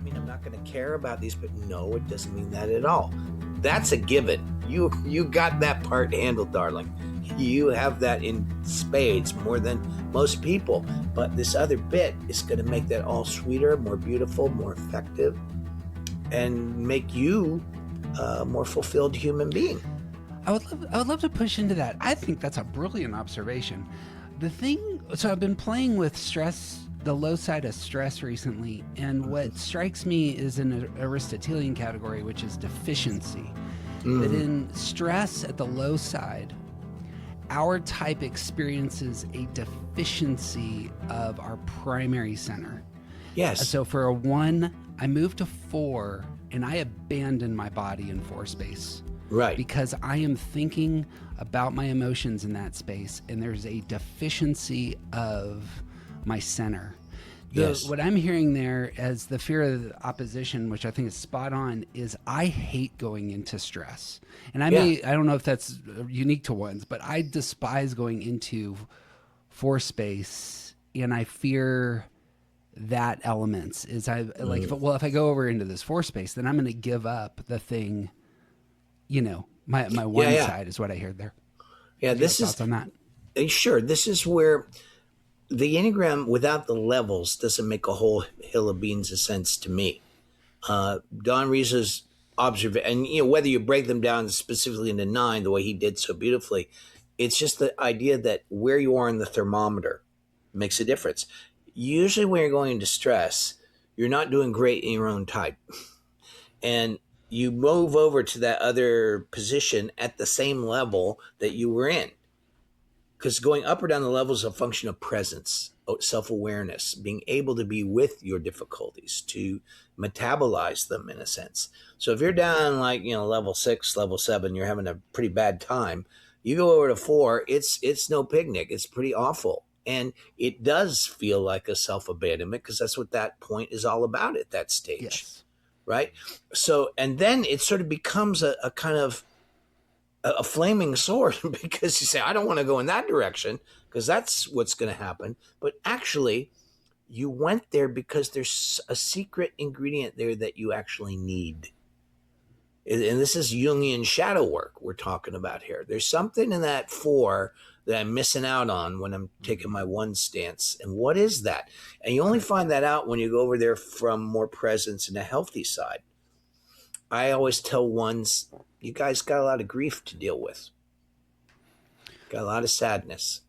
that mean I'm not going to care about these? But no, it doesn't mean that at all. That's a given. You got that part handled, darling. You have that in spades more than most people. But this other bit is going to make that all sweeter, more beautiful, more effective, and make you a more fulfilled human being. I would love to push into that. I think that's a brilliant observation. So I've been playing with stress, the low side of stress recently, and what strikes me is an Aristotelian category, which is deficiency. That in stress at the low side, our type experiences a deficiency of our primary center. Yes. So for a 1, I move to 4, and I abandon my body in 4 space. Right. Because I am thinking about my emotions in that space, and there's a deficiency of my center. Yes. What I'm hearing there as the fear of the opposition, which I think is spot on, is I hate going into stress. And I don't know if that's unique to ones, but I despise going into 4 space, and I fear that elements is if I go over into this 4 space, then I'm going to give up the thing, my one side is what I heard there. Yeah. This is thoughts on that. Sure. This is where the Enneagram without the levels doesn't make a whole hill of beans of sense to me. Don Reese's observation, and whether you break them down specifically into 9, the way he did so beautifully, it's just the idea that where you are in the thermometer makes a difference. Usually when you're going into stress, you're not doing great in your own type. And you move over to that other position at the same level that you were in. Because going up or down the level is a function of presence, self-awareness, being able to be with your difficulties, to metabolize them in a sense. So if you're down level 6, level 7, you're having a pretty bad time. You go over to 4, it's no picnic. It's pretty awful. And it does feel like a self-abandonment because that's what that point is all about at that stage. Yes. Right? So, and then it sort of becomes a kind of a flaming sword because you say, I don't want to go in that direction because that's what's going to happen. But actually, you went there because there's a secret ingredient there that you actually need. And this is Jungian shadow work we're talking about here. There's something in that 4 that I'm missing out on when I'm taking my 1 stance. And what is that? And you only find that out when you go over there from more presence and a healthy side. I always tell ones, you guys got a lot of grief to deal with. Got a lot of sadness.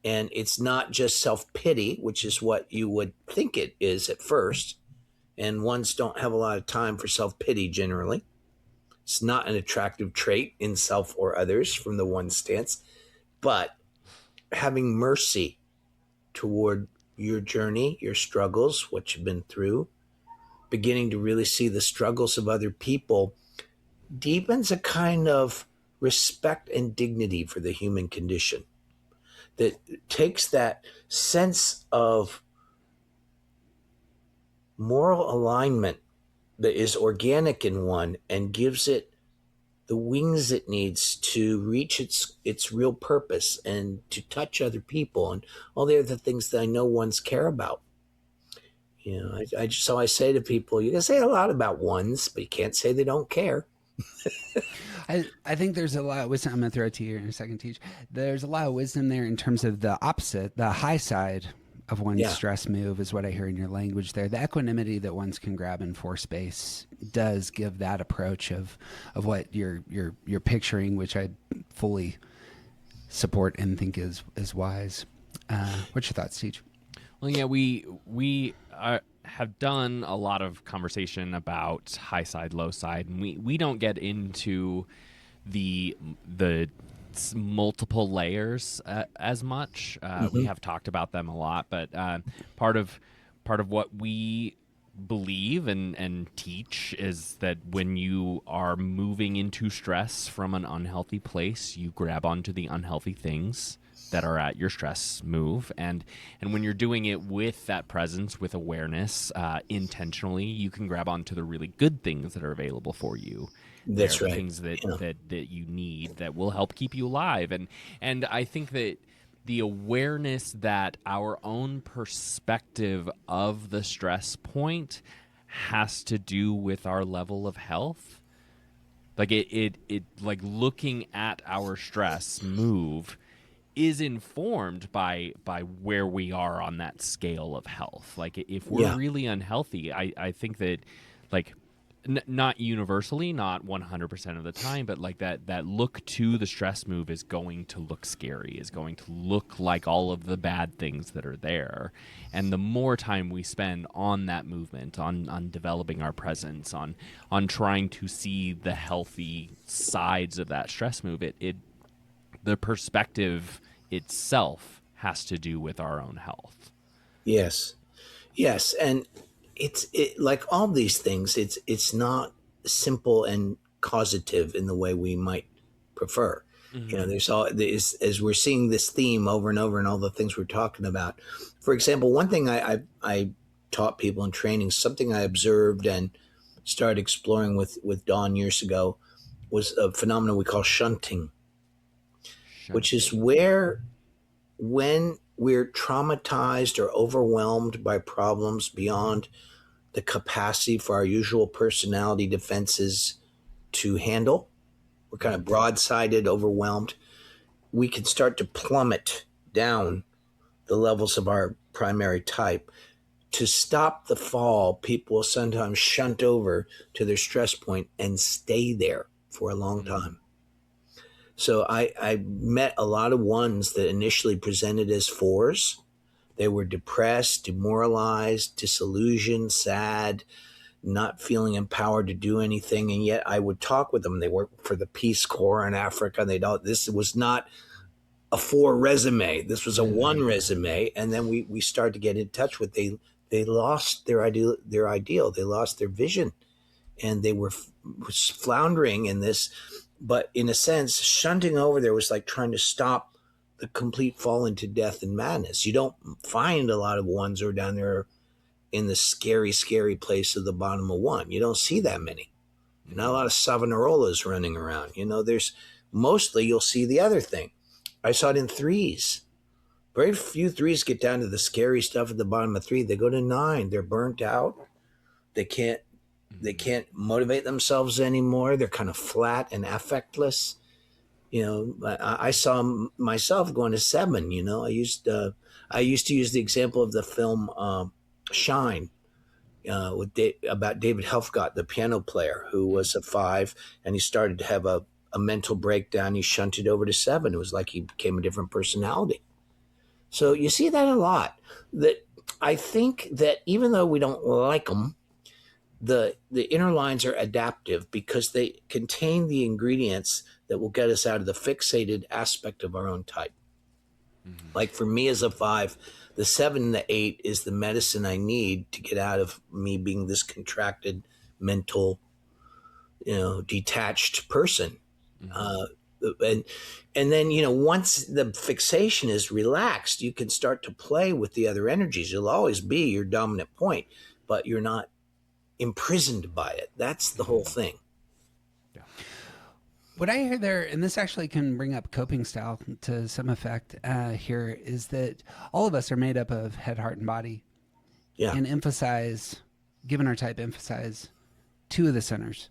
And it's not just self-pity, which is what you would think it is at first. And ones don't have a lot of time for self-pity generally. It's not an attractive trait in self or others from the 1 stance. But having mercy toward your journey, your struggles, what you've been through, beginning to really see the struggles of other people deepens a kind of respect and dignity for the human condition that takes that sense of moral alignment that is organic in one and gives it the wings it needs to reach its real purpose and to touch other people and all the other things that I know ones care about. So I say to people, you can say a lot about ones, but you can't say they don't care. I think there's a lot of wisdom. I'm going to throw it to you in a second, Teach. There's a lot of wisdom there in terms of the opposite, the high side of one's stress move is what I hear in your language there. The equanimity that ones can grab in 4 space does give that approach of what you're picturing, which I fully support and think is wise. What's your thoughts, Teach? Well, yeah, we have done a lot of conversation about high side, low side, and we don't get into the multiple layers as much. We have talked about them a lot, but part of what we believe and teach is that when you are moving into stress from an unhealthy place, you grab onto the unhealthy things that are at your stress move, and when you're doing it with that presence, with awareness, intentionally, you can grab onto the really good things that are available for you. That's right. Things that you need that will help keep you alive, and I think that the awareness that our own perspective of the stress point has to do with our level of health. Like it like looking at our stress move is informed by where we are on that scale of health. Like if we're Yeah. really unhealthy, I think that like not universally, not 100% of the time, but like that look to the stress move is going to look scary, is going to look like all of the bad things that are there. And the more time we spend on that movement, on developing our presence, on trying to see the healthy sides of that stress move, it the perspective itself has to do with our own health. Yes. Yes, and it like all these things. It's not simple and causative in the way we might prefer. You know, Mm-hmm. there's all this as we're seeing this theme over and over in all the things we're talking about. For example, one thing I taught people in training, something I observed and started exploring with Dawn years ago, was a phenomenon we call shunting, which is Shunting. where when we're traumatized or overwhelmed by problems beyond the capacity for our usual personality defenses to handle. We're kind of Mm-hmm. broadsided, overwhelmed. We can start to plummet down the levels of our primary type. To stop the fall, people will sometimes shunt over to their stress point and stay there for a long Mm-hmm. time. So I met a lot of ones that initially presented as fours. They were depressed, demoralized, disillusioned, sad, not feeling empowered to do anything. And yet I would talk with them. They worked for the Peace Corps in Africa. And this was not a four resume. This was a Mm-hmm. one resume. And then we started to get in touch with, they lost their ideal. They lost their vision, and they were floundering in this. But in a sense, shunting over there was like trying to stop the complete fall into death and madness. You don't find a lot of ones who are down there in the scary, scary place of the bottom of one. You don't see that many. Not a lot of Savonarolas running around. You know, there's mostly you'll see the other thing. I saw it in threes. Very few threes get down to the scary stuff at the bottom of three. They go to nine. They're burnt out. They can't they Mm-hmm. can't motivate themselves anymore. They're kind of flat and affectless. You know, I saw myself going to seven. You know, I used to use the example of the film Shine about David Helfgott, the piano player, who was a five, and he started to have a mental breakdown. He shunted over to seven. It was like he became a different personality. So you see that a lot. That I think that even though we don't like them, the inner lines are adaptive because they contain the ingredients that will get us out of the fixated aspect of our own type. Mm-hmm. Like for me as a five, the seven and the eight is the medicine I need to get out of me being this contracted, mental, detached person. Mm-hmm. Uh, and then once the fixation is relaxed, you can start to play with the other energies. You'll always be your dominant point, but you're not imprisoned by it. That's the whole Mm-hmm. thing. Yeah. What I hear there, and this actually can bring up coping style to some effect here, is that all of us are made up of head, heart, and body, Yeah. and given our type, emphasize two of the centers.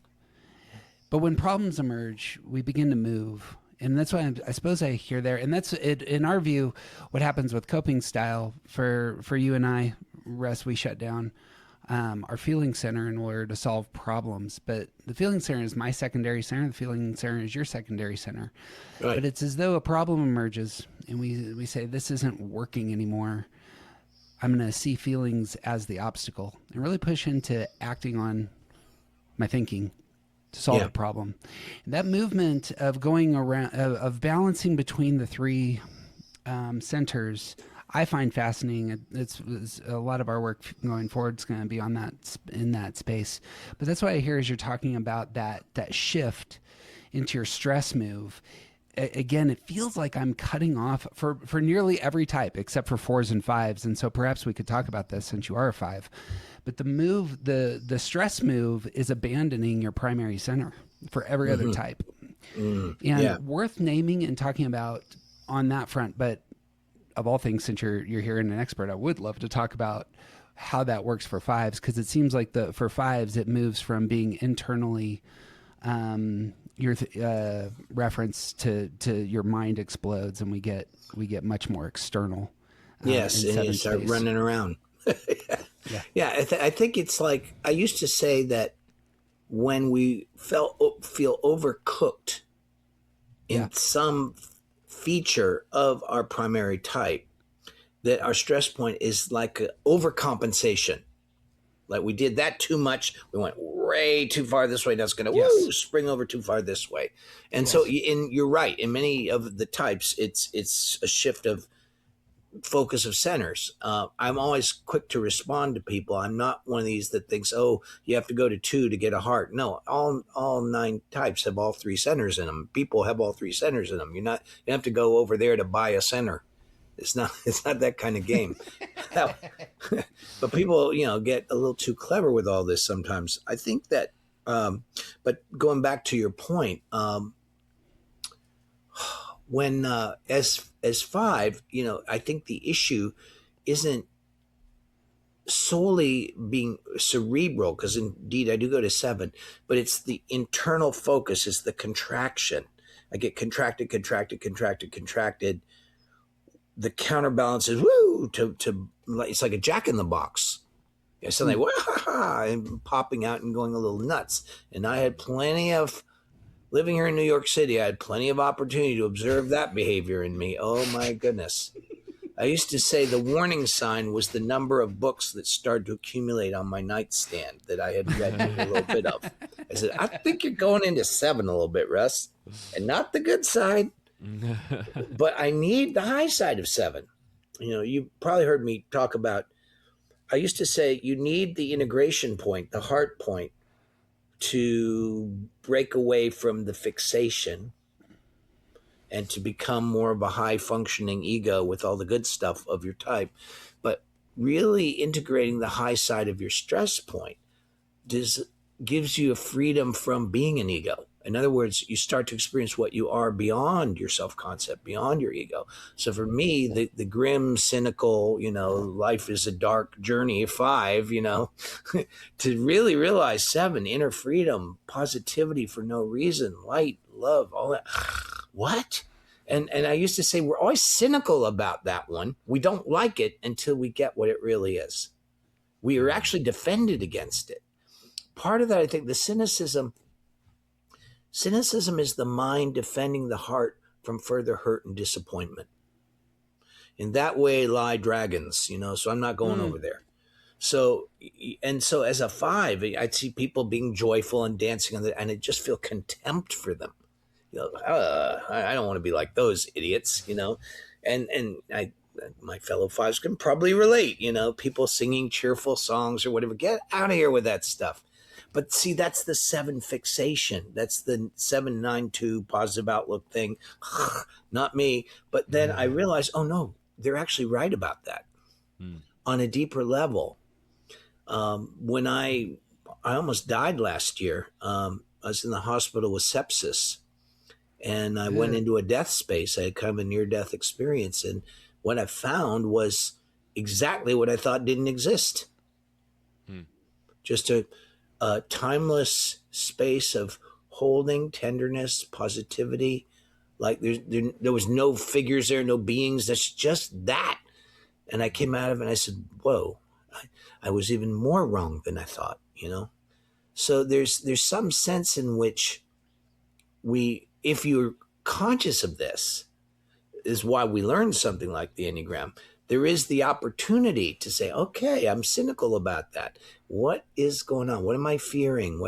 But when problems emerge, we begin to move. And that's why I suppose I hear there. And that's it. In our view, what happens with coping style for you and I, Russ, we shut down our feeling center in order to solve problems. But the feeling center is my secondary center. The feeling center is your secondary center. Right. But it's as though a problem emerges and we say, this isn't working anymore. I'm going to see feelings as the obstacle and really push into acting on my thinking to solve Yeah. the problem. That movement of going around, of balancing between the three centers, I find fascinating. It's a lot of our work going forward is going to be on that in that space. But that's what I hear as you're talking about that shift into your stress move. Again, it feels like I'm cutting off for nearly every type except for fours and fives. And so perhaps we could talk about this since you are a five. But the stress move is abandoning your primary center for every other type. And Yeah. worth naming and talking about on that front. But of all things, since you're here and an expert, I would love to talk about how that works for fives, because it seems like for fives it moves from being internally your reference to your mind explodes, and we get much more external. Yes, in and you seven start space. running around. Yeah, I think it's like I used to say that when we feel overcooked in some feature of our primary type, that our stress point is like a overcompensation. Like we did that too much. We went way too far this way. Now it's going to spring over too far this way. And so, you're right. In many of the types, it's a shift of focus of centers. I'm always quick to respond to people. I'm not one of these that thinks, oh, you have to go to 2 to get a heart. No, all 9 types have all 3 centers in them. People have all 3 centers in them. You have to go over there to buy a center. It's not that kind of game. But people, get a little too clever with all this sometimes. I think that, but going back to your point, when as 5, I think the issue isn't solely being cerebral, because indeed I do go to 7, but it's the internal focus, is the contraction. I get contracted. The counterbalance is to it's like a jack in the box. Suddenly, I'm popping out and going a little nuts. And I had plenty of, living here in New York City, I had plenty of opportunity to observe that behavior in me. Oh my goodness. I used to say the warning sign was the number of books that started to accumulate on my nightstand that I had read a little bit of. I said, I think you're going into 7 a little bit, Russ, and not the good side. But I need the high side of 7. You probably heard me talk about, I used to say you need the integration point, the heart point, to break away from the fixation and to become more of a high functioning ego with all the good stuff of your type. But really integrating the high side of your stress point gives you a freedom from being an ego. In other words, you start to experience what you are beyond your self-concept, beyond your ego. So for me, the grim, cynical, life is a dark journey, 5, to really realize 7, inner freedom, positivity for no reason, light, love, all that. What? And I used to say, we're always cynical about that one. We don't like it until we get what it really is. We are actually defended against it. Part of that, I think, the cynicism is the mind defending the heart from further hurt and disappointment. In that way lie dragons, so I'm not going over there. So as a 5, I'd see people being joyful and dancing and I just feel contempt for them. I don't want to be like those idiots, and my fellow 5s can probably relate, people singing cheerful songs or whatever. Get out of here with that stuff. But see, that's the 7 fixation. That's the 792 positive outlook thing. Not me. But then I realized, oh no, they're actually right about that. On a deeper level. When I almost died last year, I was in the hospital with sepsis, and I went into a death space. I had kind of a near-death experience, and what I found was exactly what I thought didn't exist. Just a timeless space of holding, tenderness, positivity. Like there was no figures there, no beings. That's just that. And I came out of it and I said, whoa, I was even more wrong than I thought, So there's some sense in which if you're conscious of this, is why we learn something like the Enneagram. There is the opportunity to say, okay, I'm cynical about that. What is going on? What am I fearing?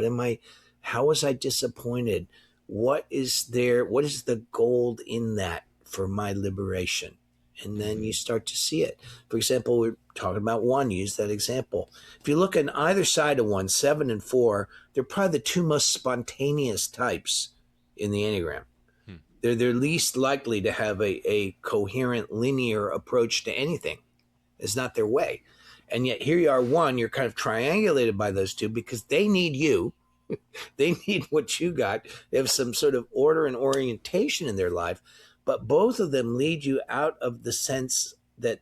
How was I disappointed? What is the gold in that for my liberation? And then you start to see it. For example, we're talking about 1, use that example. If you look on either side of 1, 7 and 4, they're probably the 2 most spontaneous types in the Enneagram. They're least likely to have a coherent, linear approach to anything. It's not their way. And yet here you are, 1, you're kind of triangulated by those 2 because they need you. They need what you got. They have some sort of order and orientation in their life. But both of them lead you out of the sense that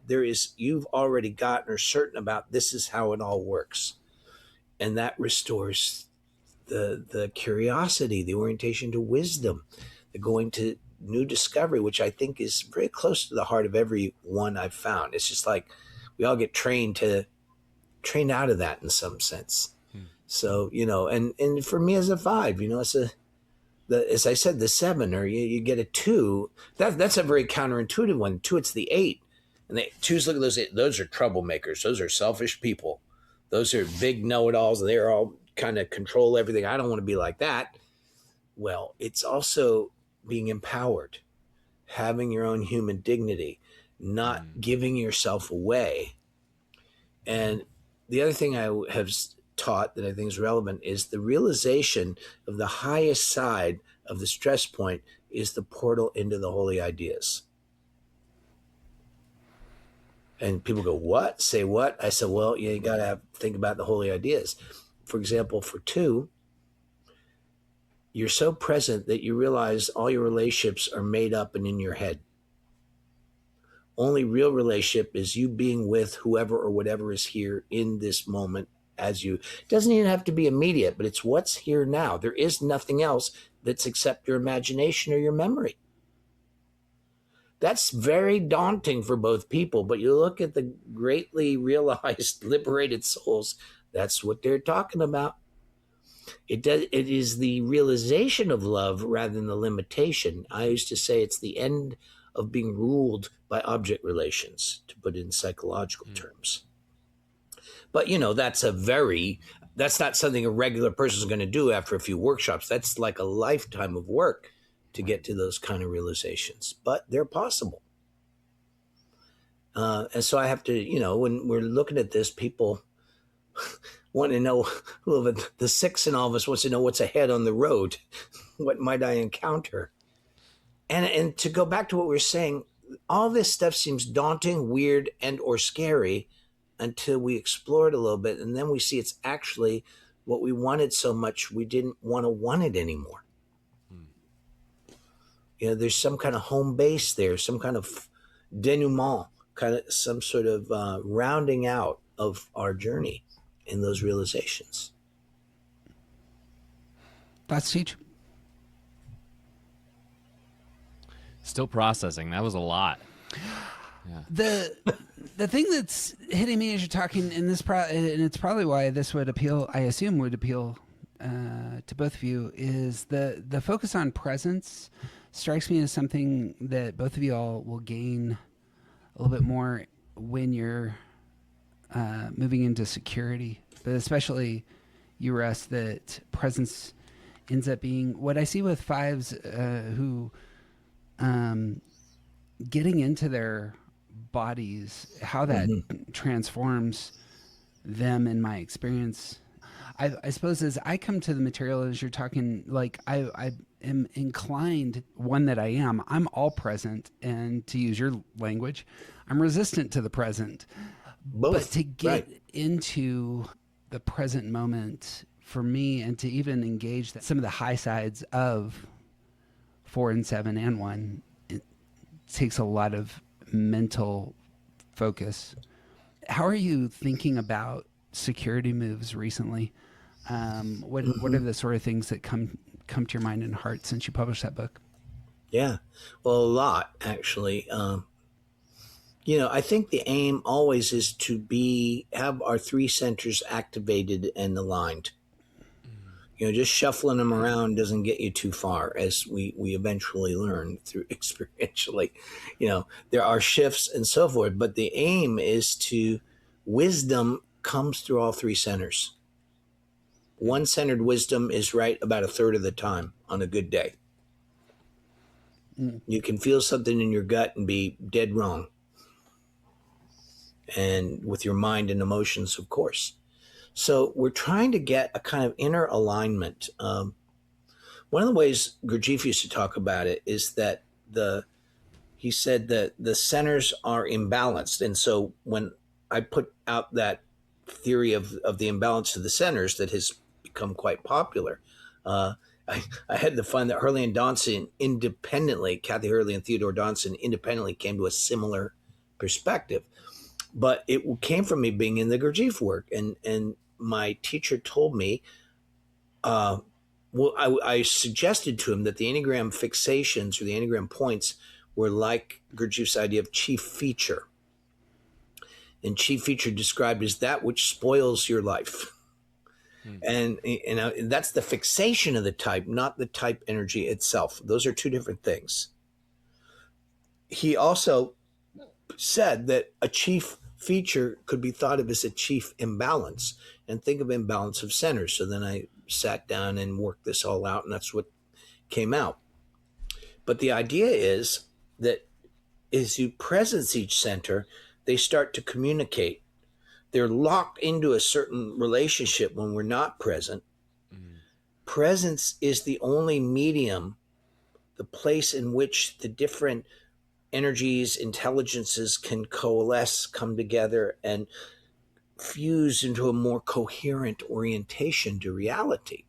you've already gotten or certain about this is how it all works. And that restores the curiosity, the orientation to wisdom, the going to new discovery, which I think is very close to the heart of every one I've found. It's just like we all get trained out of that in some sense. So, and for me as a 5, it's as I said, the 7, or you get a 2. That's a very counterintuitive one. 2, it's the 8. And the 2s, look at those. Those are troublemakers. Those are selfish people. Those are big know-it-alls. They're all kind of control everything. I don't want to be like that. Well, it's also being empowered, having your own human dignity, not giving yourself away. And the other thing I have taught that I think is relevant is the realization of the highest side of the stress point is the portal into the holy ideas. And people go, what? Say what? I said, well, you got to think about the holy ideas. For example, for 2, you're so present that you realize all your relationships are made up and in your head. Only real relationship is you being with whoever or whatever is here in this moment as you. It doesn't even have to be immediate, but it's what's here now. There is nothing else that's except your imagination or your memory. That's very daunting for both people, but you look at the greatly realized, liberated souls, that's what they're talking about. It is the realization of love rather than the limitation. I used to say it's the end of being ruled by object relations, to put it in psychological terms. But, that's not something a regular person is going to do after a few workshops. That's like a lifetime of work to get to those kind of realizations, but they're possible. And so I have to, when we're looking at this, people want to know, the 6 in all of us wants to know what's ahead on the road. What might I encounter? And to go back to what we were saying, all this stuff seems daunting, weird, and or scary until we explore it a little bit. And then we see it's actually what we wanted so much we didn't want it anymore. There's some kind of home base there, some kind of denouement, kind of some sort of rounding out of our journey in those realizations. That's teach. Still processing. That was a lot. Yeah. The thing that's hitting me as you're talking, and it's probably why this would appeal, I assume would appeal to both of you, is the focus on presence strikes me as something that both of you all will gain a little bit more when you're moving into security, but especially you, Russ, that presence ends up being what I see with 5s who getting into their bodies, how that transforms them in my experience. I suppose as I come to the material, as you're talking, like I am inclined, one that I'm all present, and to use your language, I'm resistant to the present. Both. But to get into the present moment for me, and to even engage some of the high sides of 4 and 7 and 1, it takes a lot of mental focus. How are you thinking about security moves recently? What are the sort of things that come to your mind and heart since you published that book? Yeah, well, a lot actually. I think the aim always is to have our 3 centers activated and aligned. Just shuffling them around doesn't get you too far, as we eventually learn through experientially. There are shifts and so forth, but the aim is wisdom comes through all 3 centers. 1-centered wisdom is right about a third of the time on a good day. You can feel something in your gut and be dead wrong. And with your mind and emotions, of course. So we're trying to get a kind of inner alignment. One of the ways Gurdjieff used to talk about it is that he said that the centers are imbalanced. And so when I put out that theory of the imbalance of the centers that has become quite popular, I had to find that Hurley and Donson independently, Kathy Hurley and Theodore Donson independently came to a similar perspective. But it came from me being in the Gurdjieff work. And my teacher told me, I suggested to him that the Enneagram fixations or the Enneagram points were like Gurdjieff's idea of chief feature. And chief feature described as that which spoils your life. And that's the fixation of the type, not the type energy itself. Those are two different things. He also said that a chief feature could be thought of as a chief imbalance, and think of imbalance of centers. So then I sat down and worked this all out, and that's what came out. But the idea is that as you presence each center, they start to communicate. They're locked into a certain relationship when we're not present. Presence is the only medium, the place in which the different energies, intelligences can coalesce, come together, and fuse into a more coherent orientation to reality.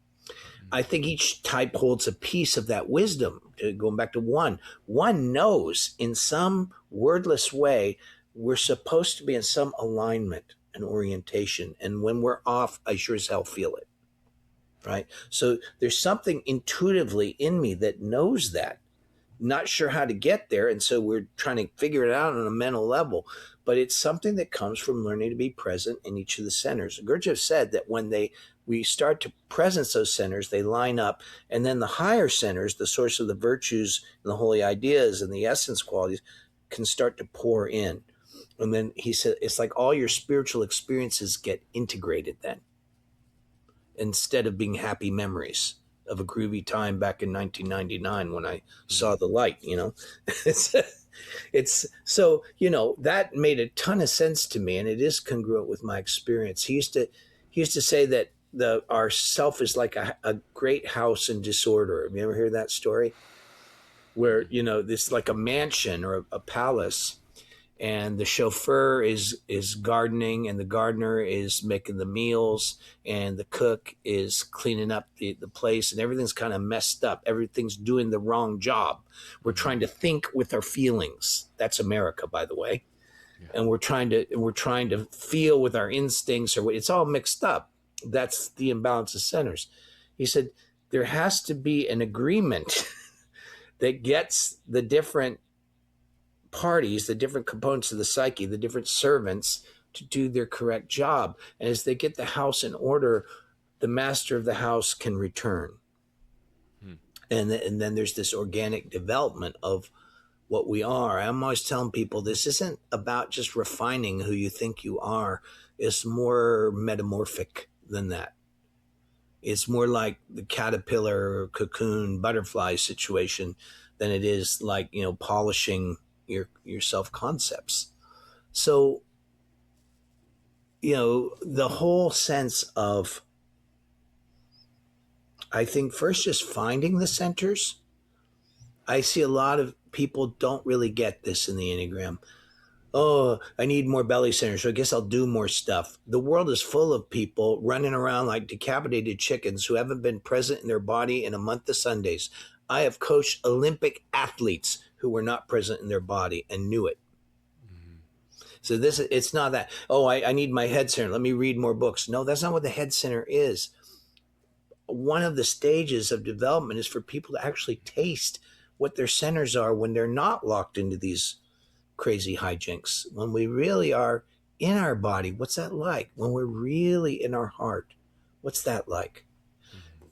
I think each type holds a piece of that wisdom. Going back to one knows in some wordless way we're supposed to be in some alignment and orientation. And when we're off, I sure as hell feel it. Right? So there's something intuitively in me that knows that. Not sure how to get there, and so we're trying to figure it out on a mental level. But it's something that comes from learning to be present in each of the centers. Gurdjieff said that when we start to presence those centers, they line up, and then the higher centers, the source of the virtues and the holy ideas and the essence qualities, can start to pour in. And then he said it's like all your spiritual experiences get integrated then, instead of being happy memories of a groovy time back in 1999 when I saw the light, it's so, that made a ton of sense to me, and it is congruent with my experience. He used to say that our self is like a great house in disorder. Have you ever heard that story? Where, this like a mansion or a palace, and the chauffeur is gardening, and the gardener is making the meals, and the cook is cleaning up the place, and everything's kind of messed up. Everything's doing the wrong job. We're trying to think with our feelings. That's America, by the way. Yeah. And we're trying to feel with our instincts, or it's all mixed up. That's the imbalance of centers. He said there has to be an agreement that gets the different parties, the different components of the psyche, the different servants, to do their correct job. And as they get the house in order, the master of the house can return. And then there's this organic development of what we are. I'm always telling people this isn't about just refining who you think you are. It's more metamorphic than that. It's more like the caterpillar, cocoon, butterfly situation than it is like, polishing your self-concepts. So, the whole sense of, I think first just finding the centers. I see a lot of people don't really get this in the Enneagram. Oh, I need more belly centers, so I guess I'll do more stuff. The world is full of people running around like decapitated chickens who haven't been present in their body in a month of Sundays. I have coached Olympic athletes who were not present in their body and knew it. So it's not that, I need my head center. Let me read more books. No, that's not what the head center is. One of the stages of development is for people to actually taste what their centers are when they're not locked into these crazy hijinks. When we really are in our body, what's that like? When we're really in our heart, what's that like?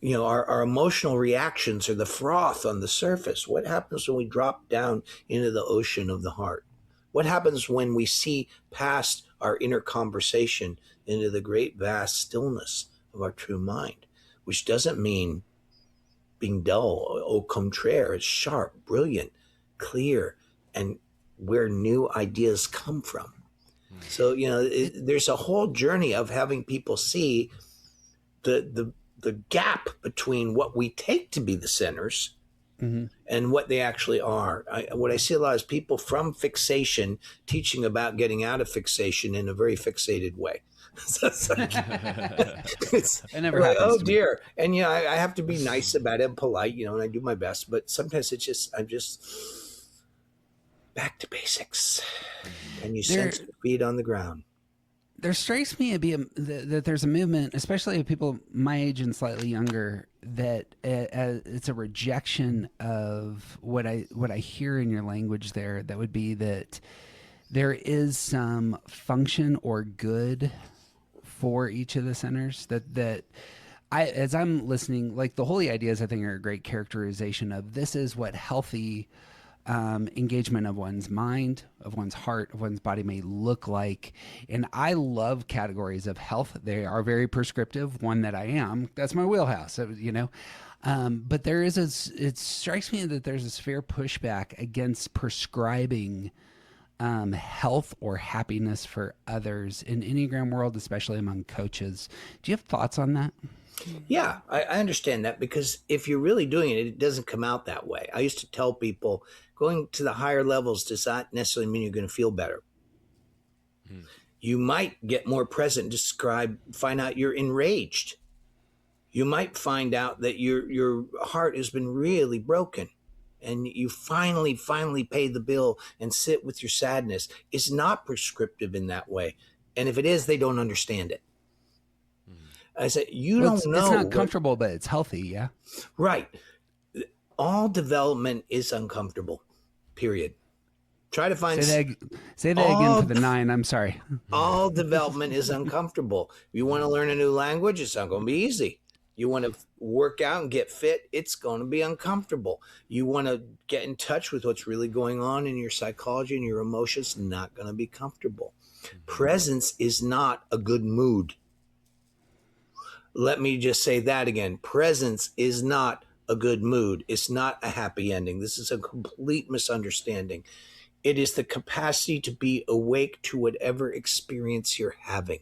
Our emotional reactions are the froth on the surface. What happens when we drop down into the ocean of the heart? What happens when we see past our inner conversation into the great vast stillness of our true mind, which doesn't mean being dull, au contraire. It's sharp, brilliant, clear, and where new ideas come from. So, there's a whole journey of having people see the gap between what we take to be the centers and what they actually are. What I see a lot is people from fixation teaching about getting out of fixation in a very fixated way. So it never like, happens. Oh dear. And I have to be nice about it and polite, and I do my best, but sometimes I'm just back to basics. and you There, sense your feet on the ground. there strikes me that there's a movement, especially of people my age and slightly younger, that it's a rejection of what I hear in your language there. That would be that there is some function or good for each of the centers that as I'm listening, like the holy ideas, I think are a great characterization of this is what healthy engagement of one's mind, of one's heart, of one's body may look like. And I love categories of health. They are very prescriptive. One that I am, that's my wheelhouse, but there is it strikes me that there's a severe pushback against prescribing health or happiness for others in Enneagram world, especially among coaches. Do you have thoughts on that? Yeah, I understand that, because if you're really doing it, it doesn't come out that way. I used to tell people going to the higher levels does not necessarily mean you're going to feel better. You might get more present, find out you're enraged. You might find out that your heart has been really broken, and you finally pay the bill and sit with your sadness. It's not prescriptive in that way. And if it is, they don't understand it. I said, you Well, don't know. it's not comfortable, but it's healthy. Yeah. Right. All development is uncomfortable, period. Try to find... Say that again for the 9. I'm sorry. All development is uncomfortable. You want to learn a new language, it's not going to be easy. You want to work out and get fit, it's going to be uncomfortable. You want to get in touch with what's really going on in your psychology and your emotions, not going to be comfortable. Presence is not a good mood. Let me just say that again. Presence is not a good mood. It's not a happy ending. This is a complete misunderstanding. It is the capacity to be awake to whatever experience you're having.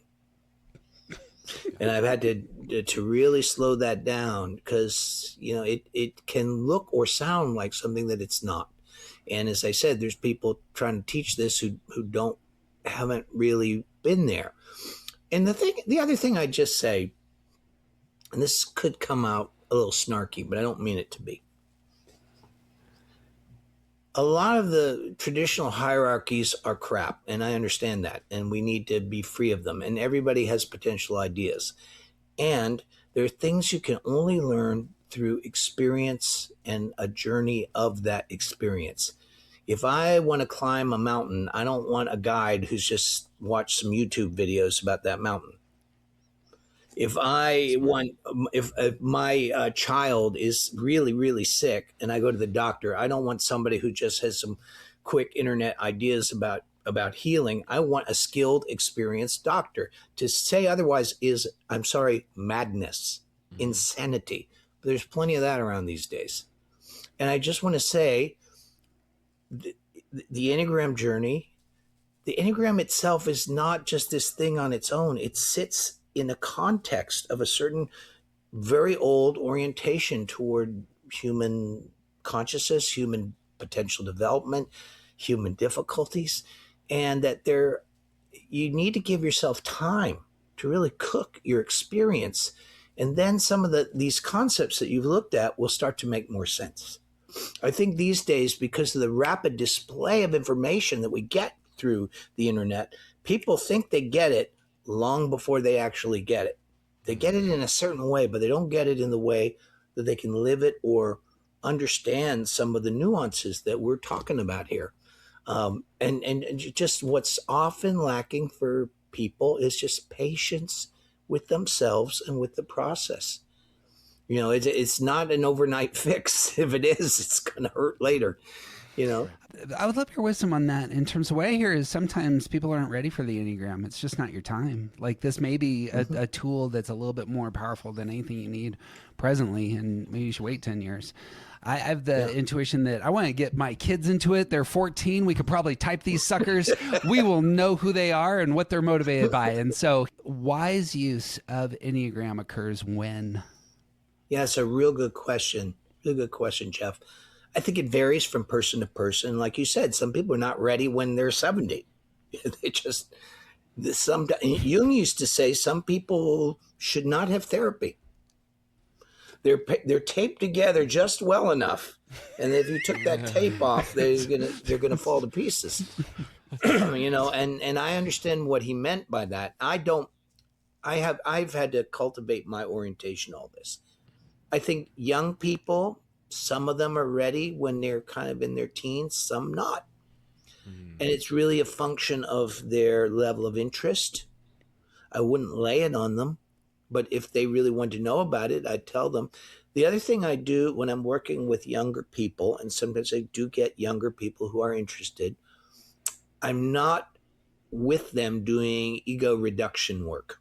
And I've had to really slow that down, because it can look or sound like something that it's not. And as I said, there's people trying to teach this who haven't really been there. And the other thing I just say, and this could come out a little snarky, but I don't mean it to be. A lot of the traditional hierarchies are crap, and I understand that, and we need to be free of them. And everybody has potential ideas. And there are things you can only learn through experience and a journey of that experience. If I want to climb a mountain, I don't want a guide who's just watched some YouTube videos about that mountain. If my child is really, really sick and I go to the doctor, I don't want somebody who just has some quick internet ideas about healing. I want a skilled, experienced doctor. To say otherwise is, I'm sorry, madness, insanity. But there's plenty of that around these days. And I just want to say the Enneagram journey, the Enneagram itself is not just this thing on its own. It sits in a context of a certain very old orientation toward human consciousness, human potential development, human difficulties, and that you need to give yourself time to really cook your experience. And then some of these concepts that you've looked at will start to make more sense. I think these days, because of the rapid display of information that we get through the internet, people think they get it long before they actually get it. They get it in a certain way, but they don't get it in the way that they can live it or understand some of the nuances that we're talking about here. And just what's often lacking for people is just patience with themselves and with the process. It's not an overnight fix. If it is, it's going to hurt later. I would love your wisdom on that. In terms of what I hear is sometimes people aren't ready for the Enneagram. It's just not your time. Like, this may be a tool that's a little bit more powerful than anything you need presently, and maybe you should wait 10 years. I have the intuition that I want to get my kids into it. They're 14. We could probably type these suckers. We will know who they are and what they're motivated by. And so wise use of Enneagram occurs when? Yeah, it's a real good question. Real good question, Jeff. I think it varies from person to person. Like you said, some people are not ready when they're 70. Jung used to say some people should not have therapy. they're taped together just well enough, and if you took that tape off, they're gonna fall to pieces. And I understand what he meant by that. I don't. I've had to cultivate my orientation. All this. I think young people, some of them are ready when they're kind of in their teens, some not, and it's really a function of their level of interest. I wouldn't lay it on them, but if they really want to know about it, I'd tell them. The other thing I do when I'm working with younger people, and sometimes I do get younger people who are interested, I'm not with them doing ego reduction work.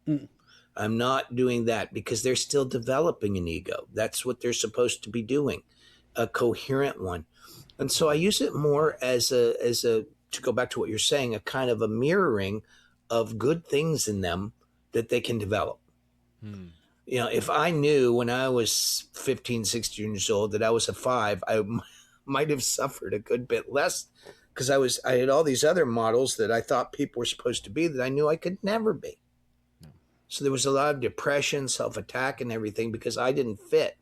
Mm. I'm not doing that because they're still developing an ego. That's what they're supposed to be doing, a coherent one. And so I use it more as a to go back to what you're saying, a kind of a mirroring of good things in them that they can develop. If I knew when I was 15, 16 years old that I was a 5, I might have suffered a good bit less because I had all these other models that I thought people were supposed to be that I knew I could never be. So there was a lot of depression, self-attack, and everything because I didn't fit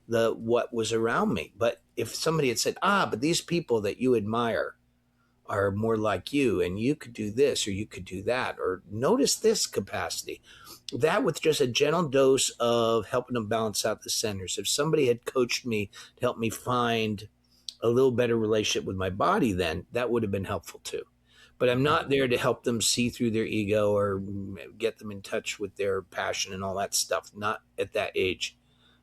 what was around me. But if somebody had said, but these people that you admire are more like you, and you could do this or you could do that, or notice this capacity, that with just a gentle dose of helping them balance out the centers. If somebody had coached me to help me find a little better relationship with my body, then that would have been helpful too. But I'm not there to help them see through their ego or get them in touch with their passion and all that stuff. Not at that age.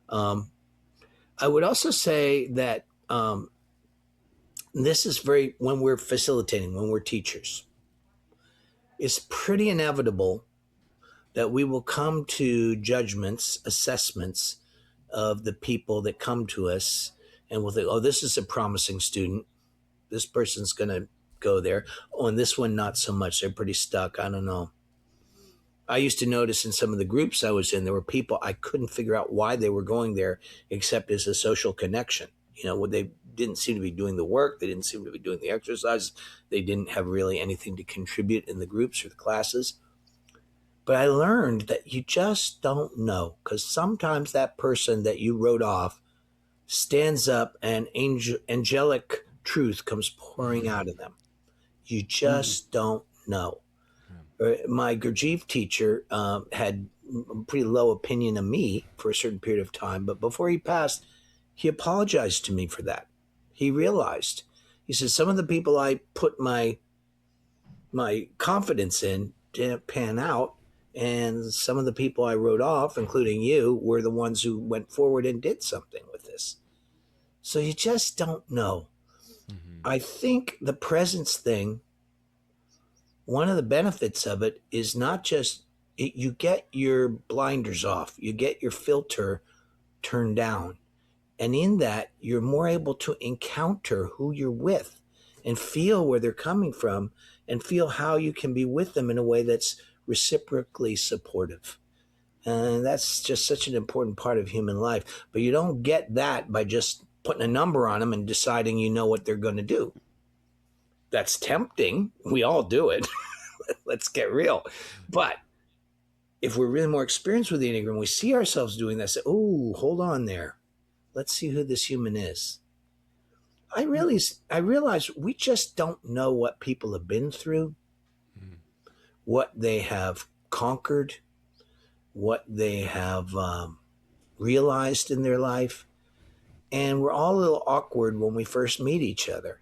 I would also say that this is when we're facilitating, when we're teachers, it's pretty inevitable that we will come to judgments, assessments of the people that come to us, and we'll think, this is a promising student. This person's going to go there. And this one, not so much. They're pretty stuck. I don't know. I used to notice in some of the groups I was in, there were people I couldn't figure out why they were going there except as a social connection. They didn't seem to be doing the work. They didn't seem to be doing the exercise. They didn't have really anything to contribute in the groups or the classes. But I learned that you just don't know, because sometimes that person that you wrote off stands up and angelic truth comes pouring out of them. You just don't know. My Gurdjieff teacher had a pretty low opinion of me for a certain period of time, but before he passed, he apologized to me for that. He realized, he said, some of the people I put my confidence in didn't pan out, and some of the people I wrote off, including you, were the ones who went forward and did something with this. So you just don't know. I think the presence thing, one of the benefits of it is not just you get your blinders off, you get your filter turned down. And in that, you're more able to encounter who you're with and feel where they're coming from and feel how you can be with them in a way that's reciprocally supportive. And that's just such an important part of human life. But you don't get that by just putting a number on them and deciding you know what they're going to do. That's tempting. We all do it. Let's get real. But if we're really more experienced with the Enneagram, we see ourselves doing that. Say, oh, hold on there. Let's see who this human is. I realize we just don't know what people have been through, what they have conquered, what they have realized in their life. And we're all a little awkward when we first meet each other,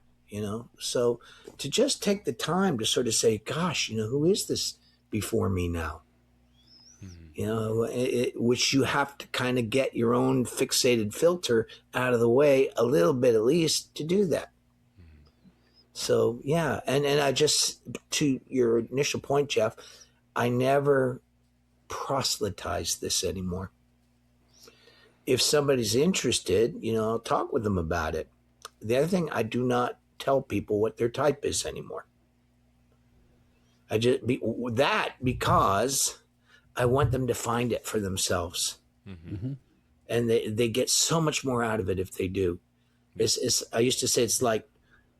So to just take the time to sort of say, gosh, who is this before me now? Which you have to kind of get your own fixated filter out of the way a little bit at least to do that. So, yeah. And I just, to your initial point, Jeff, I never proselytize this anymore. If somebody's interested, I'll talk with them about it. The other thing, I do not tell people what their type is anymore. Because I want them to find it for themselves. Mm-hmm. And they get so much more out of it if they do. I used to say it's like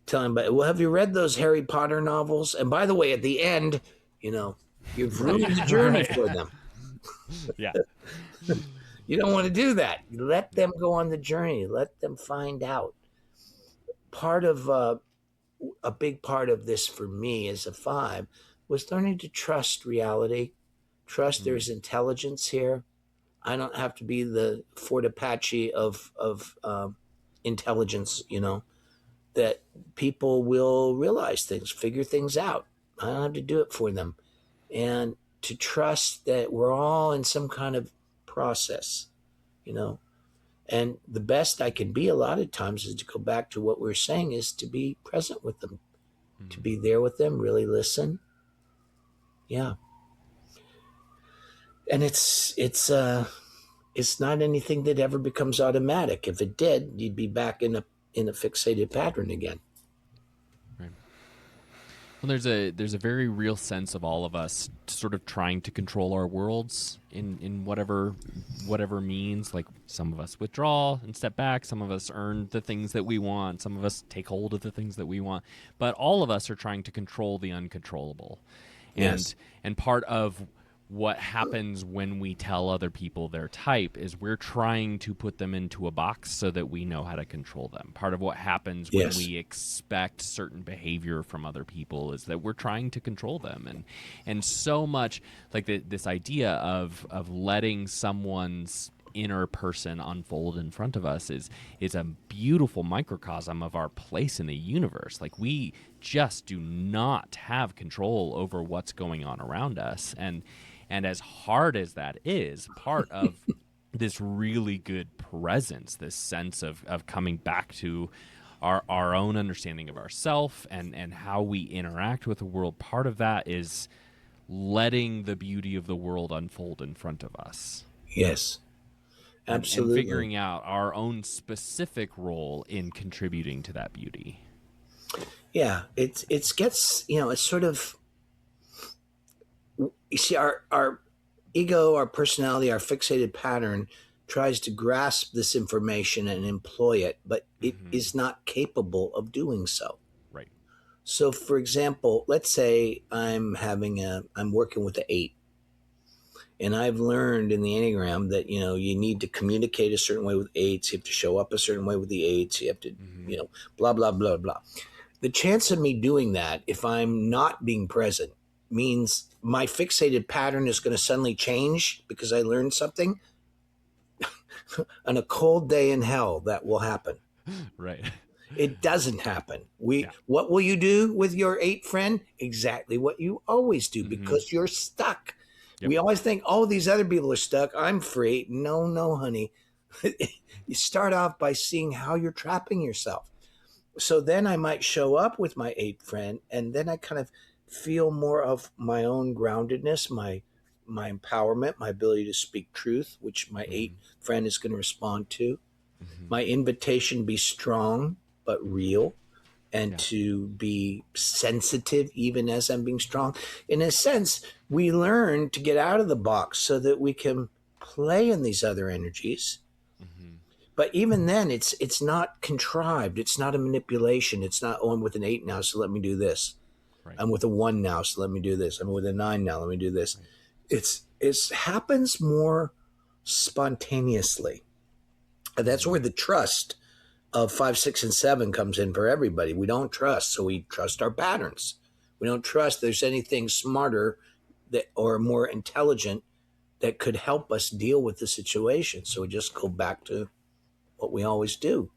telling, well, have you read those Harry Potter novels? And by the way, at the end, you've ruined the journey for them. Yeah. You don't want to do that. Let them go on the journey. Let them find out. Part of a big part of this for me as a 5 was learning to trust reality, trust there's intelligence here. I don't have to be the Fort Apache of intelligence, that people will realize things, figure things out. I don't have to do it for them. And to trust that we're all in some kind of process, you know. And the best I can be a lot of times is to go back to what we are saying is to be present with them, to be there with them, really listen. Yeah. And it's not anything that ever becomes automatic. If it did, you'd be back in a fixated pattern again. Right. Well, there's a very real sense of all of us sort of trying to control our worlds in whatever means. Like some of us withdraw and step back, some of us earn the things that we want, some of us take hold of the things that we want, but all of us are trying to control the uncontrollable. Yes. And part of what happens when we tell other people their type is we're trying to put them into a box so that we know how to control them. Part of what happens when we expect certain behavior from other people is that we're trying to control them. And so much like this idea of letting someone's inner person unfold in front of us is a beautiful microcosm of our place in the universe. Like we just do not have control over what's going on around us. And as hard as that is, part of this really good presence, this sense of coming back to our own understanding of ourself and how we interact with the world, part of that is letting the beauty of the world unfold in front of us. Yes. Absolutely. And figuring out our own specific role in contributing to that beauty. Yeah. It gets, it's sort of, you see, our ego, our personality, our fixated pattern tries to grasp this information and employ it, but it is not capable of doing so. Right. So, for example, let's say I'm working with an 8, and I've learned in the Enneagram that you need to communicate a certain way with 8s, you have to show up a certain way with the 8s, you have to blah blah blah blah. The chance of me doing that, if I'm not being present, means my fixated pattern is going to suddenly change because I learned something. On a cold day in hell, that will happen. Right. It doesn't happen. What will you do with your 8 friend? Exactly what you always do, because you're stuck. Yep. We always think, oh, these other people are stuck, I'm free. No, honey. You start off by seeing how you're trapping yourself. So then I might show up with my 8 friend, and then I kind of feel more of my own groundedness, my empowerment, my ability to speak truth, which my 8 friend is going to respond to. My invitation, be strong but real, and to be sensitive even as I'm being strong. In a sense, we learn to get out of the box so that we can play in these other energies. But even then, it's not contrived. It's not a manipulation. It's not, oh, I'm with an 8 now, so let me do this. Right. I'm with a 1 now, so let me do this. I'm with a 9 now, let me do this. Right. It happens more spontaneously. And that's where the trust of 5, 6, and 7 comes in for everybody. We don't trust, so we trust our patterns. We don't trust there's anything smarter or more intelligent that could help us deal with the situation. So we just go back to what we always do.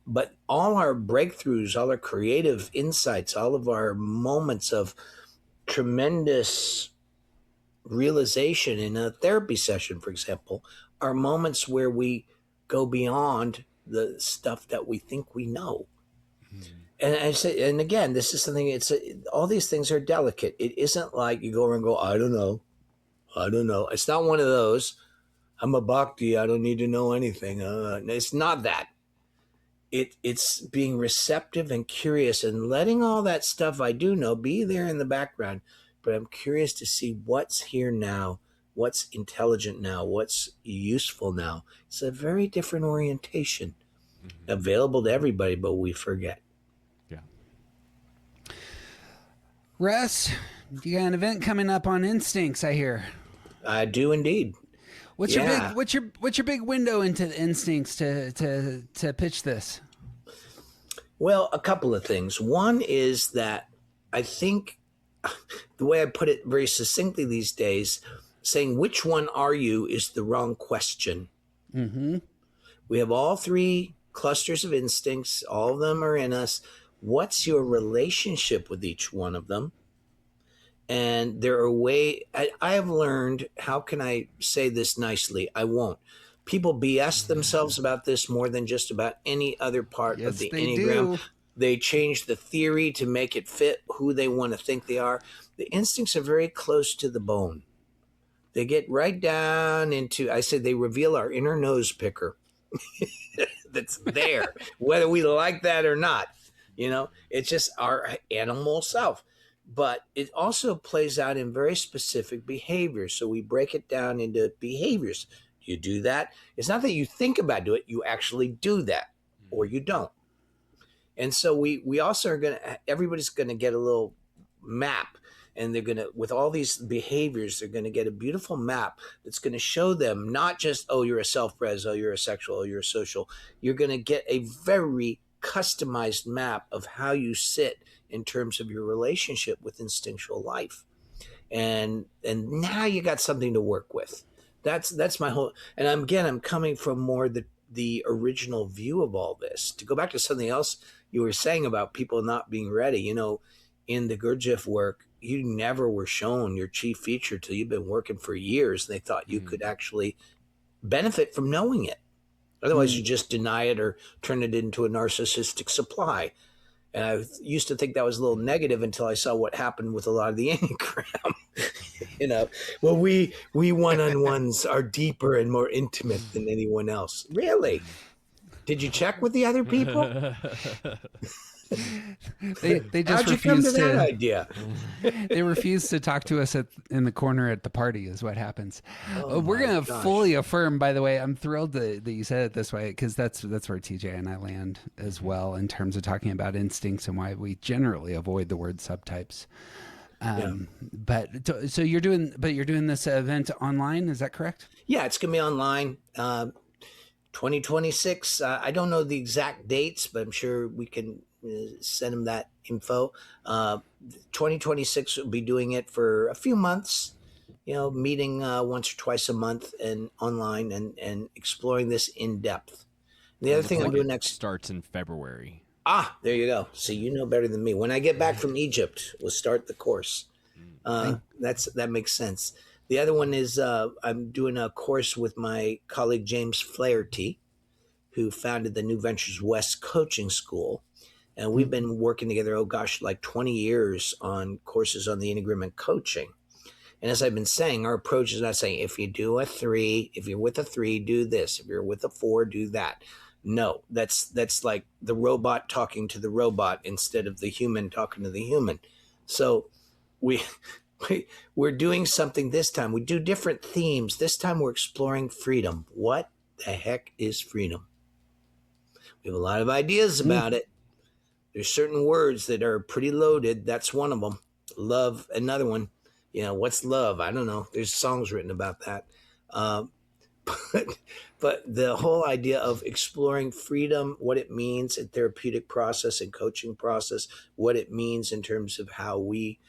But all our breakthroughs, all our creative insights, all of our moments of tremendous realization in a therapy session, for example, are moments where we go beyond the stuff that we think we know. And I say, and again, this is something. All these things are delicate. It isn't like you go over and go, I don't know. It's not one of those. I'm a bhakti. I don't need to know anything. It's not that. It's being receptive and curious and letting all that stuff I do know be there in the background. But I'm curious to see what's here now, what's intelligent now, what's useful now. It's a very different orientation available to everybody, but we forget. Yeah. Russ, you got an event coming up on Instincts, I hear. I do indeed. Yeah. What's your big window into the instincts to pitch this? Well, a couple of things. One is that I think the way I put it very succinctly these days, saying which one are you is the wrong question. Mm-hmm. We have all three clusters of instincts, all of them are in us. What's your relationship with each one of them? And there are I have learned, how can I say this nicely? I won't. People BS themselves about this more than just about any other part of Yes, the they Enneagram. do. They change the theory to make it fit who they want to think they are. The instincts are very close to the bone. They get right down into, I said, they reveal our inner nose picker that's there, whether we like that or not. It's just our animal self. But it also plays out in very specific behaviors. So we break it down into behaviors. You do that. It's not that you think about doing it, you actually do that, or you don't. And so we also are everybody's gonna get a little map, and they're gonna, with all these behaviors, they're gonna get a beautiful map that's gonna show them not just, oh, you're a self-pres, oh, you're a sexual, oh, you're a social. You're gonna get a very customized map of how you sit in terms of your relationship with instinctual life. And now you got something to work with. That's my whole, and I'm coming from more the original view of all this. To go back to something else you were saying about people not being ready, in the Gurdjieff work, you never were shown your chief feature till you've been working for years, and they thought you could actually benefit from knowing it. Otherwise, you just deny it or turn it into a narcissistic supply. And I used to think that was a little negative until I saw what happened with a lot of the Enneagram. Well, we one-on-ones are deeper and more intimate than anyone else. Really? Did you check with the other people? They just How'd you come to refuse that idea? They refuse to talk to us in the corner at the party is what happens. We're my going to gosh. fully affirm, by the way, I'm thrilled that you said it this way, because that's where TJ and I land as well in terms of talking about instincts and why we generally avoid the word subtypes. But so you're doing this event online, is that correct? Yeah, it's going to be online. 2026. I don't know the exact dates, but I'm sure we can send them that info. 2026 will be doing it for a few months, meeting once or twice a month and online and exploring this in depth. The other thing I'm doing next starts in February. There you go. See, you know better than me. When I get back from Egypt, we'll start the course. That makes sense. The other one is I'm doing a course with my colleague James Flaherty, who founded the New Ventures West Coaching School. And we've been working together, like 20 years on courses on the Enneagram and coaching. And as I've been saying, our approach is not saying, if you're with a 3, do this. If you're with a 4, do that. No, that's like the robot talking to the robot instead of the human talking to the human. So we're doing something this time. We do different themes. This time we're exploring freedom. What the heck is freedom? We have a lot of ideas about it. There's certain words that are pretty loaded. That's one of them. Love, another one. What's love? I don't know. There's songs written about that. But the whole idea of exploring freedom, what it means in therapeutic process and coaching process, what it means in terms of how we,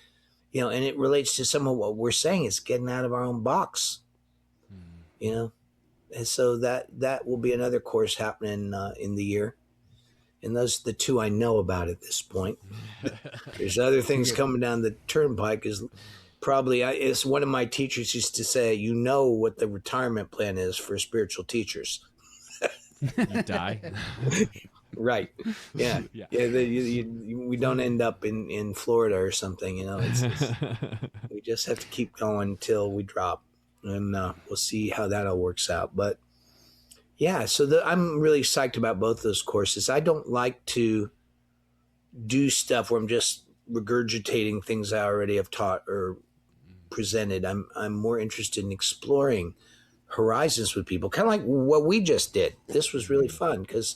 and it relates to some of what we're saying is getting out of our own box, and so that will be another course happening in the year. And those are the two I know about at this point. There's other things coming down the turnpike. Is probably, as one of my teachers used to say, what the retirement plan is for spiritual teachers. You die. Right. Yeah. We don't end up in Florida or something. We just have to keep going until we drop, and we'll see how that all works out. But yeah, so I'm really psyched about both those courses. I don't like to do stuff where I'm just regurgitating things I already have taught or presented. I'm more interested in exploring horizons with people, kind of like what we just did. This was really fun because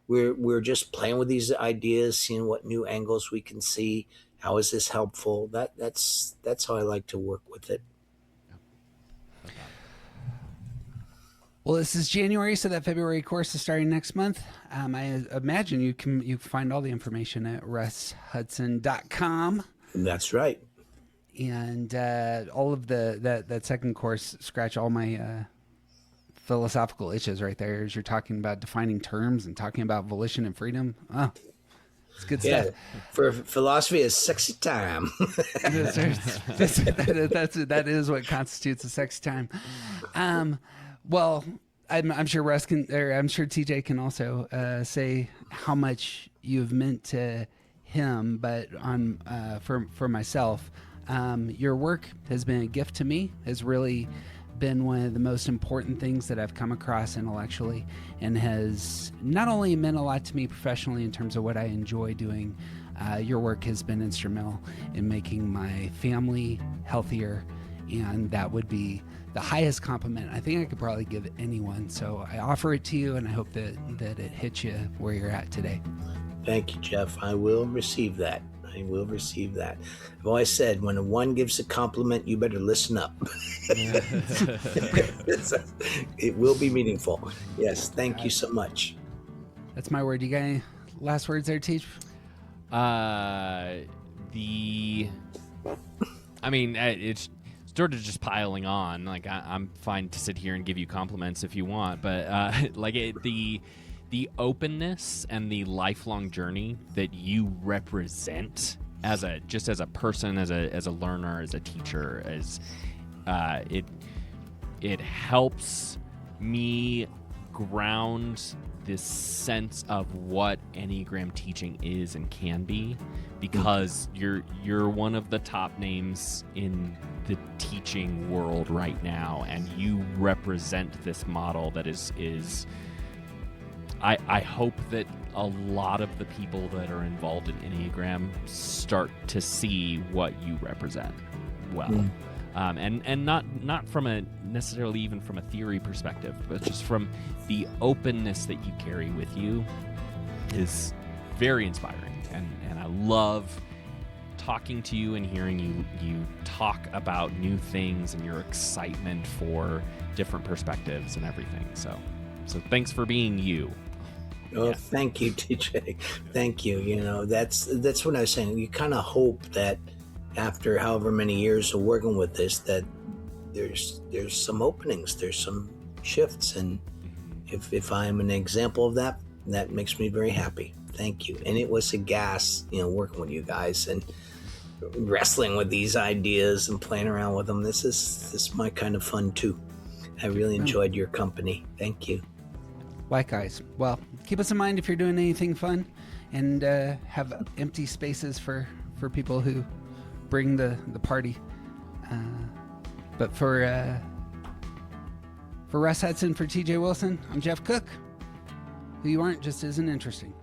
we're just playing with these ideas, seeing what new angles we can see. How is this helpful? That's how I like to work with it. Well, this is January, so that February course is starting next month. I imagine you can find all the information at russhudson.com. That's right. And all of that second course, scratch all my philosophical itches right there as you're talking about defining terms and talking about volition and freedom. Oh, it's good stuff. For philosophy is sexy time. That is what constitutes a sexy time. Well, I'm sure Russ can, or I'm sure TJ can also say how much you've meant to him, but for myself, your work has been a gift to me. Has really been one of the most important things that I've come across intellectually, and has not only meant a lot to me professionally in terms of what I enjoy doing. Your work has been instrumental in making my family healthier, and that would be the highest compliment I think I could probably give anyone. So I offer it to you, and I hope that it hits you where you're at today. Thank you, Jeff. I will receive that. I will receive that. I've always said, when one gives a compliment, you better listen up. It will be meaningful. Yes, thank you so much. That's my word. You got any last words there, Teach? It's sort of just piling on. Like, I'm fine to sit here and give you compliments if you want, but the openness and the lifelong journey that you represent as a person, as a learner, as a teacher, it helps me ground this sense of what Enneagram teaching is and can be, because you're one of the top names in the teaching world right now, and you represent this model that is I hope that a lot of the people that are involved in Enneagram start to see what you represent well. And not from a necessarily even from a theory perspective, but just from the openness that you carry with you is very inspiring. And I love talking to you and hearing you talk about new things and your excitement for different perspectives and everything. So thanks for being you. Oh, yeah. Thank you, TJ. Thank you. You know, that's what I was saying. You kind of hope that after however many years of working with this, that there's some openings, there's some shifts, and if I'm an example of that, that makes me very happy. Thank you. And it was a gas, working with you guys and wrestling with these ideas and playing around with them. This is my kind of fun too. I really enjoyed your company. Thank you. Likewise. Well, keep us in mind if you're doing anything fun, and have empty spaces for people who bring the party. But for Russ Hudson, for TJ Wilson, I'm Jeff Cook. Who you aren't just isn't interesting.